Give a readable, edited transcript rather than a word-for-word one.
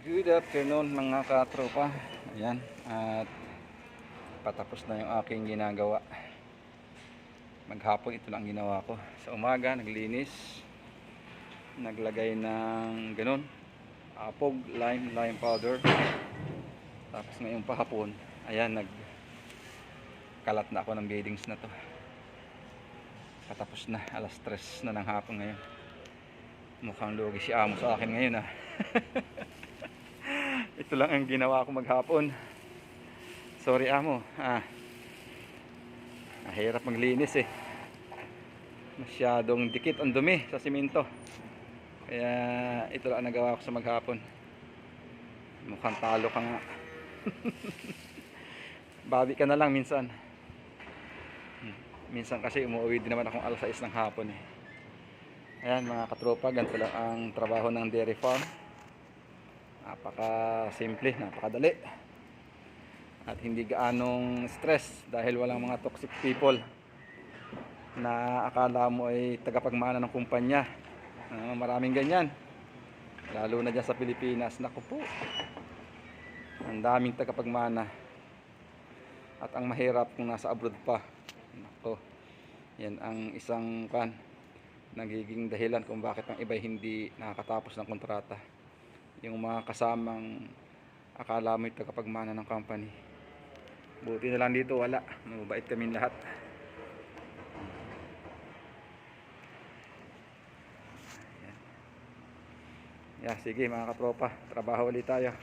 Good afternoon mga katropa. Ayan, at patapos na yung aking ginagawa. Maghapon ito lang ginawa ko. Sa umaga naglinis, naglagay ng ganun, apog, lime powder. Tapos ngayong pahapon, ayan, nagkalat na ako ng beddings na to. Patapos na, alas 3 na ng hapon ngayon. Mukhang lugi si amo sa akin ngayon Ito lang ang ginawa ko maghapon. Sorry amo. Mahirap maglinis Masyadong dikit ang dumi sa simento. Kaya ito lang ang nagawa ko sa maghapon. Mukhang talo ka nga. Bawi ka na lang minsan. Minsan kasi umuwi din naman akong alas 6 ng hapon Ayan mga katropa, ganito lang ang trabaho ng dairy farm. Napaka simple, napakadali. At hindi gaanong stress dahil walang mga toxic people na akala mo ay tagapagmana ng kumpanya. Maraming ganyan. Lalo na dyan sa Pilipinas. Naku po. Ang daming tagapagmana. At ang mahirap kung nasa abroad pa. Naku. Yan ang isang nagiging dahilan kung bakit ang iba'y hindi nakakatapos ng kontrata. Yung mga kasamang akala mo'y tagapagmana ng company. Buti na lang dito wala. Mabait kaming lahat. Sige mga katropa, trabaho ulit tayo.